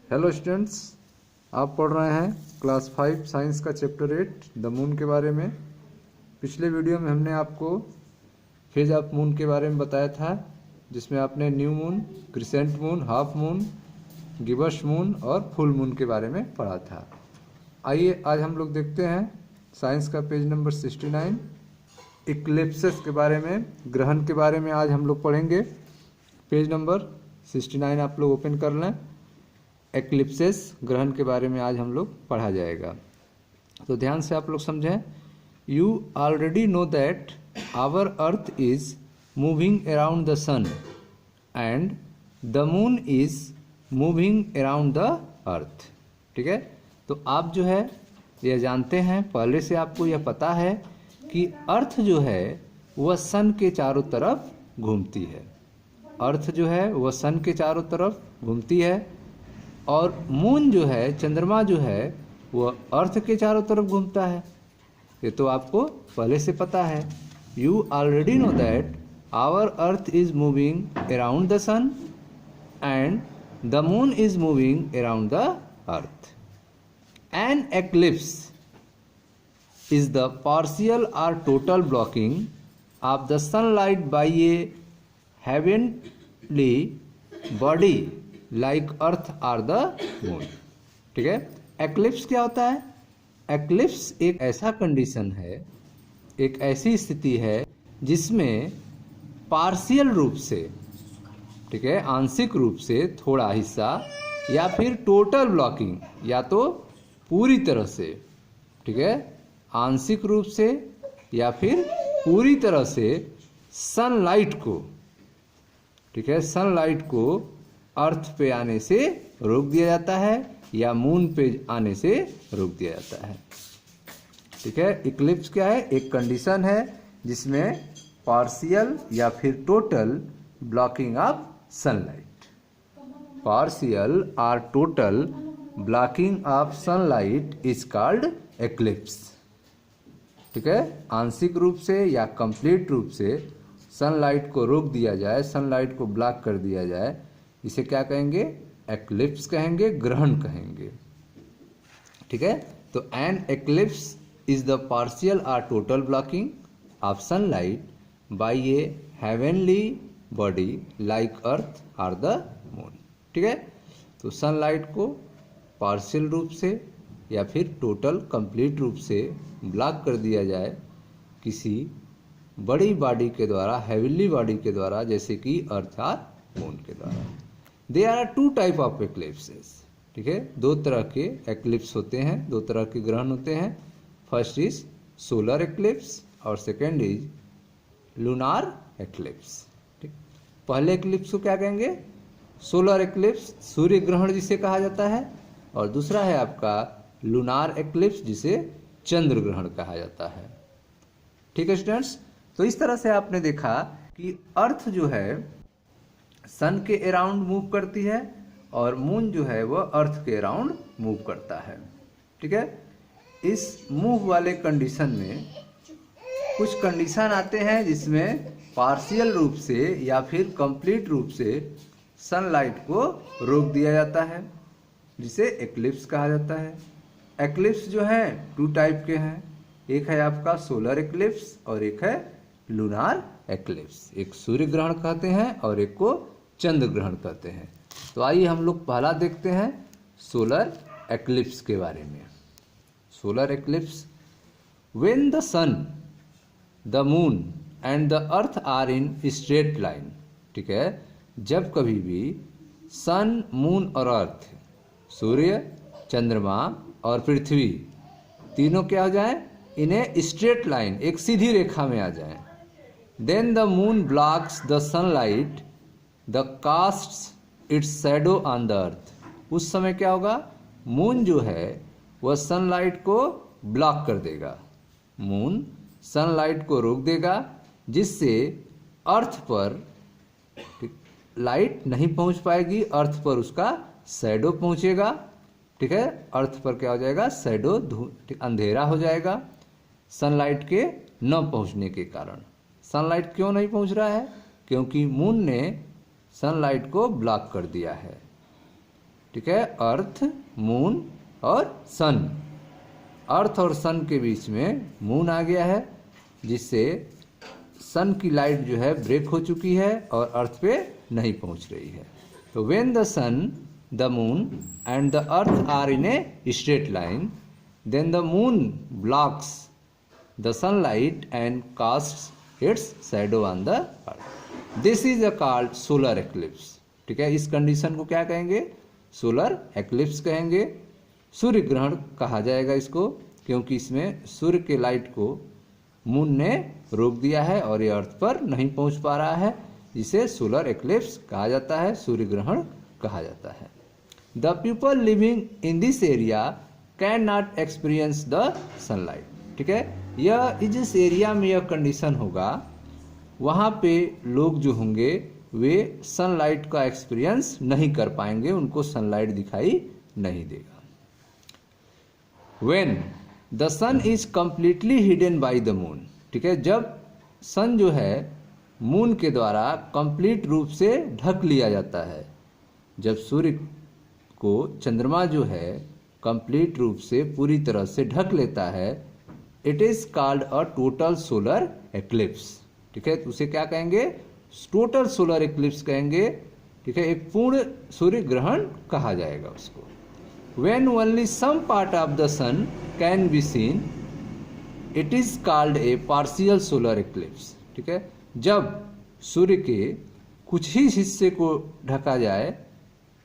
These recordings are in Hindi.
हेलो स्टूडेंट्स, आप पढ़ रहे हैं क्लास 5 साइंस का चैप्टर 8 द मून के बारे में। पिछले वीडियो में हमने आपको फेज ऑफ मून के बारे में बताया था, जिसमें आपने new moon, crescent moon, half moon, gibbous moon और फुल मून के बारे में पढ़ा था। आइए आज हम लोग देखते हैं साइंस का पेज नंबर 69 इक्लिप्सेस के बारे में, ग्रहण के बारे में आज हम लोग पढ़ेंगे। पेज नंबर 69 आप लोग ओपन कर लें। एक्लिप्सेस ग्रहण के बारे में आज हम लोग पढ़ा जाएगा, तो ध्यान से आप लोग समझें। You already know that our earth is moving around the sun and the moon is moving around the earth. ठीक है, तो आप जो है यह जानते हैं, पहले से आपको यह पता है कि अर्थ जो है वह सन के चारों तरफ घूमती है। अर्थ जो है वह सन के चारों तरफ घूमती है और मून जो है, चंद्रमा जो है, वह अर्थ के चारों तरफ घूमता है। ये तो आपको पहले से पता है। You already know that our earth is moving around the sun and the moon is moving around the earth. An eclipse is the partial or total blocking of the sunlight by a heavenly body like earth or the moon. ठीक है, एक्लिप्स क्या होता है? एक्लिप्स एक ऐसा कंडीशन है, एक ऐसी स्थिति है जिसमें पार्शियल रूप से, ठीक है, आंशिक रूप से थोड़ा हिस्सा या फिर टोटल ब्लॉकिंग, या तो पूरी तरह से, ठीक है, आंशिक रूप से या फिर पूरी तरह से सनलाइट को, ठीक है, सनलाइट को अर्थ पे आने से रोक दिया जाता है या मून पे आने से रोक दिया जाता है। ठीक है, इक्लिप्स क्या है? एक कंडीशन है जिसमें पार्शियल या फिर total blocking of sunlight, partial or total blocking of sunlight is called eclipse. ठीक है, आंशिक रूप से या कंप्लीट रूप से सनलाइट को रोक दिया जाए, सनलाइट को ब्लॉक कर दिया जाए, इसे क्या कहेंगे? एक्लिप्स कहेंगे, ग्रहण कहेंगे। ठीक है, तो an eclipse is the partial or total blocking of sunlight by a heavenly body like earth or the moon. ठीक है, तो सनलाइट को पार्शियल रूप से या फिर टोटल कंप्लीट रूप से ब्लॉक कर दिया जाए किसी बड़ी बॉडी के द्वारा, हेवेनली बॉडी के द्वारा, जैसे कि अर्थ और मून के द्वारा। There are two type of eclipses. ठीक है, दो तरह के एक्लिप्स होते हैं, दो तरह के ग्रहण होते हैं। फर्स्ट इज सोलर एक्लिप्स और सेकेंड इज लूनार एक्लिप्स। ठीक, पहले एक्लिप्स को क्या कहेंगे? सोलर एक्लिप्स, सूर्य ग्रहण जिसे कहा जाता है, और दूसरा है आपका लूनार एक्लिप्स जिसे चंद्र ग्रहण कहा जाता है। ठीक है स्टूडेंट्स, तो इस तरह से आपने देखा कि अर्थ जो है सन के अराउंड मूव करती है और मून जो है वह अर्थ के अराउंड मूव करता है। ठीक है, इस मूव वाले कंडीशन में कुछ कंडीशन आते हैं जिसमें पार्शियल रूप से या फिर कंप्लीट रूप से सनलाइट को रोक दिया जाता है, जिसे एक्लिप्स कहा जाता है। एक्लिप्स जो है टू टाइप के हैं, एक है आपका सोलर एक्लिप्स और एक है लूनार एक्लिप्स। एक सूर्य ग्रहण कहते हैं और एक को चंद्र ग्रहण कहते हैं। तो आइए हम लोग पहला देखते हैं सोलर एक्लिप्स के बारे में। Solar eclipse, when the sun, the moon and the earth are in straight line. ठीक है, जब कभी भी सन, मून और अर्थ, सूर्य, चंद्रमा और पृथ्वी तीनों क्या हो जाए? इन्हें स्ट्रेट लाइन, एक सीधी रेखा में आ जाए। Then the moon blocks the sunlight the casts its shadow on the earth. उस समय क्या होगा? मून जो है वह सनलाइट को ब्लॉक कर देगा, मून सनलाइट को रोक देगा, जिससे अर्थ पर लाइट नहीं पहुंच पाएगी, अर्थ पर उसका शैडो पहुंचेगा। ठीक है, अर्थ पर क्या हो जाएगा? शैडो, अंधेरा हो जाएगा सनलाइट के न पहुंचने के कारण। सनलाइट क्यों नहीं पहुंच रहा है? क्योंकि मून ने सनलाइट को ब्लॉक कर दिया है। ठीक है, अर्थ, मून और सन। अर्थ और सन के बीच में मून आ गया है, जिससे सन की लाइट जो है ब्रेक हो चुकी है और अर्थ पे नहीं पहुंच रही है। तो when the sun, the moon and the earth are in a straight line, then the moon blocks the sunlight and casts its shadow on the earth. This is a called solar eclipse. ठीक है, इस कंडीशन को क्या कहेंगे? सोलर एक्लिप्स कहेंगे। सूर्य ग्रहण कहा जाएगा इसको, क्योंकि इसमें सूर्य के लाइट को मून ने रोक दिया है और ये अर्थ पर नहीं पहुंच पा रहा है, जिसे सोलर एक्लिप्स कहा जाता है, सूर्य ग्रहण कहा जाता है। The people living in this area can not experience the sunlight. ठीक है, यह जिस एरिया में यह कंडीशन होगा, वहाँ पे लोग जो होंगे वे सनलाइट का एक्सपीरियंस नहीं कर पाएंगे, उनको सनलाइट दिखाई नहीं देगा। When the sun is completely hidden by the moon, ठीक है, जब सन जो है मून के द्वारा कंप्लीट रूप से ढक लिया जाता है, जब सूर्य को चंद्रमा जो है कंप्लीट रूप से पूरी तरह से ढक लेता है, it is called a total solar eclipse. ठीक है, तो उसे क्या कहेंगे? टोटल सोलर एक्लिप्स कहेंगे। ठीक है, एक पूर्ण सूर्य ग्रहण कहा जाएगा उसको। When only some part of the sun can be seen, it is called a partial solar eclipse। ठीक है, जब सूर्य के कुछ ही हिस्से को ढका जाए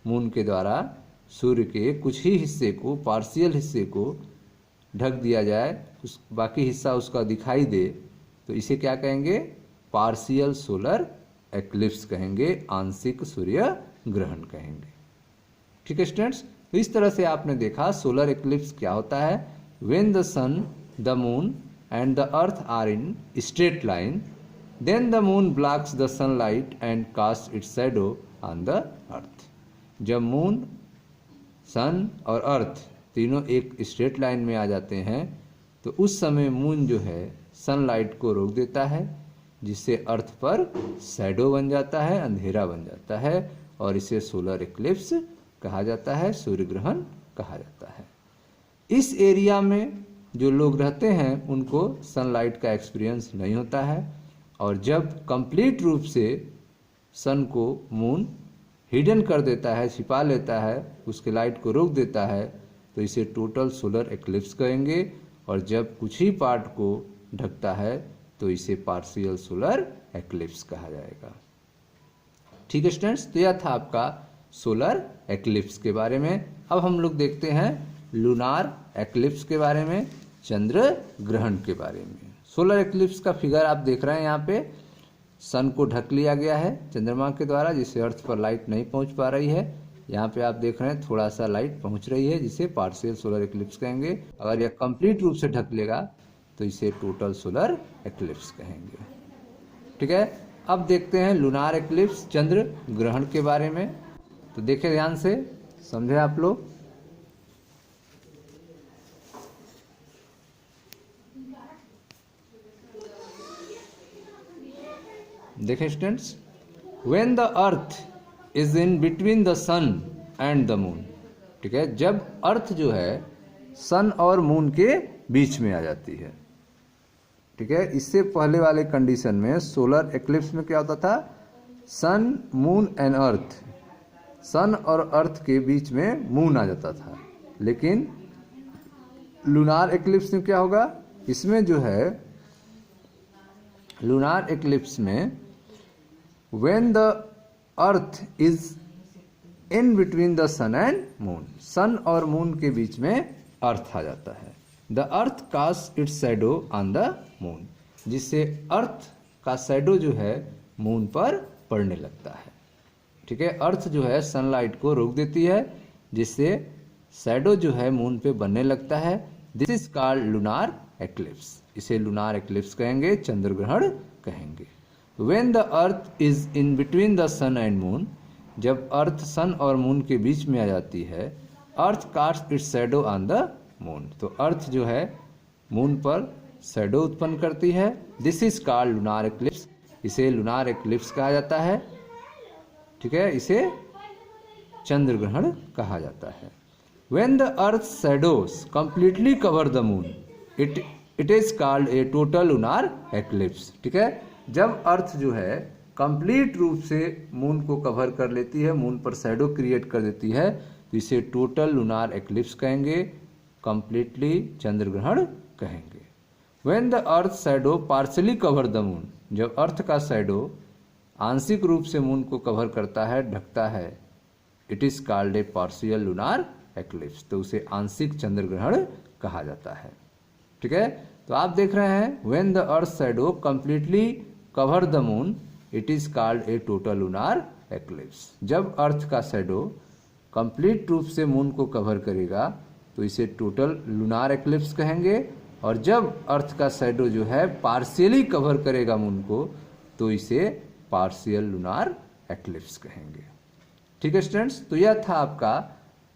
मून के द्वारा, सूर्य के कुछ ही हिस्से को, पार्शियल हिस्से को ढक दिया जाए, उस बाकी हिस्सा उसका दिखाई दे, तो इसे क्या कहेंगे? पार्शियल सोलर एक्लिप्स कहेंगे, आंशिक सूर्य ग्रहण कहेंगे। ठीक है स्टूडेंट्स, तो इस तरह से आपने देखा सोलर एक्लिप्स क्या होता है। When the sun, the moon and the earth are in straight line, then the moon blocks the sunlight and cast its shadow on the earth. जब मून, सन और अर्थ तीनों एक स्ट्रेट लाइन में आ जाते हैं, तो उस समय मून जो है सनलाइट को रोक देता है, जिससे अर्थ पर शैडो बन जाता है, अंधेरा बन जाता है, और इसे सोलर एक्लिप्स कहा जाता है, सूर्य ग्रहण कहा जाता है। इस एरिया में जो लोग रहते हैं उनको सनलाइट का एक्सपीरियंस नहीं होता है, और जब कंप्लीट रूप से सन को मून हिडन कर देता है, छिपा लेता है, उसके लाइट को रोक देता है, तो इसे टोटल सोलर एक्लिप्स कहेंगे। और जब कुछ ही पार्ट को ढकता है तो इसे पार्शियल सोलर एक्लिप्स कहा जाएगा। ठीक है स्टूडेंट्स, तो यह था आपका सोलर एक्लिप्स के बारे में। अब हम लोग देखते हैं लूनार एक्लिप्स के बारे में, चंद्र ग्रहण के बारे में। सोलर एक्लिप्स का फिगर आप देख रहे हैं, यहाँ पे सन को ढक लिया गया है चंद्रमा के द्वारा, जिससे अर्थ पर लाइट नहीं पहुंच पा रही है। यहाँ पे आप देख रहे हैं थोड़ा सा लाइट पहुंच रही है, जिसे पार्शियल सोलर एक्लिप्स कहेंगे। अगर यह कंप्लीट रूप से ढक लेगा तो इसे टोटल सोलर एक्लिप्स कहेंगे। ठीक है, अब देखते हैं लूनार एक्लिप्स, चंद्र ग्रहण के बारे में। तो देखें ध्यान से, समझे आप लोग। देखें students, when the earth is in between the sun and the moon. ठीक है, जब अर्थ जो है सन और मून के बीच में आ जाती है। ठीक है, इससे पहले वाले कंडीशन में सोलर एक्लिप्स में क्या होता था? सन, मून एंड अर्थ, सन और अर्थ के बीच में मून आ जाता था। लेकिन लूनार एक्लिप्स में क्या होगा? इसमें जो है लूनार एक्लिप्स में when the earth is in between the sun and moon, sun और मून के बीच में अर्थ आ जाता है। The earth cast its shadow on the moon, जिससे अर्थ का शैडो जो है मून पर पड़ने लगता है। ठीक है, अर्थ जो है सनलाइट को रोक देती है, जिससे शैडो जो है मून पे बनने लगता है। This is called lunar eclipse, इसे लूनार एक्लिप्स कहेंगे, चंद्र ग्रहण कहेंगे। When the earth is in between the sun and moon, जब अर्थ सन और मून के बीच में आ जाती है, earth cast its shadow on the moon, तो अर्थ जो है मून पर शैडो उत्पन्न करती है। This is called lunar eclipse, इसे लूनार एक्लिप्स कहा जाता है। ठीक है, इसे चंद्र ग्रहण कहा जाता है। When the Earth's shadows completely cover the moon, it is called a total lunar eclipse। ठीक है, जब अर्थ जो है कंप्लीट रूप से मून को कवर कर लेती है, मून पर शैडो क्रिएट कर देती है, तो इसे टोटल लूनार एक्लिप्स कहेंगे, कंप्लीटली चंद्र ग्रहण कहेंगे। When the Earth's shadow partially cover the moon, जब अर्थ का शैडो आंशिक रूप से मून को कवर करता है, ढकता है, it is called a partial lunar eclipse, तो उसे आंशिक चंद्र ग्रहण कहा जाता है। ठीक है, तो आप देख रहे हैं when the earth shadow completely cover the moon it is called a total lunar eclipse. जब अर्थ का शैडो कंप्लीट रूप से मून को कवर करेगा तो इसे टोटल लूनार एक्लिप्स कहेंगे, और जब अर्थ का शैडो जो है पार्शियली कवर करेगा मून को तो इसे पार्शियल लूनार एक्लिप्स कहेंगे। ठीक है स्टूडेंट्स, तो यह था आपका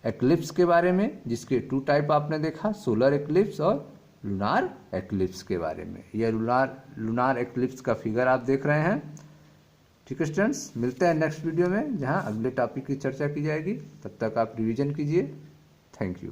एक्लिप्स के बारे में, जिसके 2 टाइप आपने देखा, सोलर एक्लिप्स और लूनार एक्लिप्स के बारे में। यह लूनार एक्लिप्स का फिगर आप देख रहे हैं। ठीक है स्टूडेंट्स, मिलते हैं नेक्स्ट वीडियो में जहां अगले टॉपिक की चर्चा की जाएगी। तब तक आप रिवीजन कीजिए। Thank you.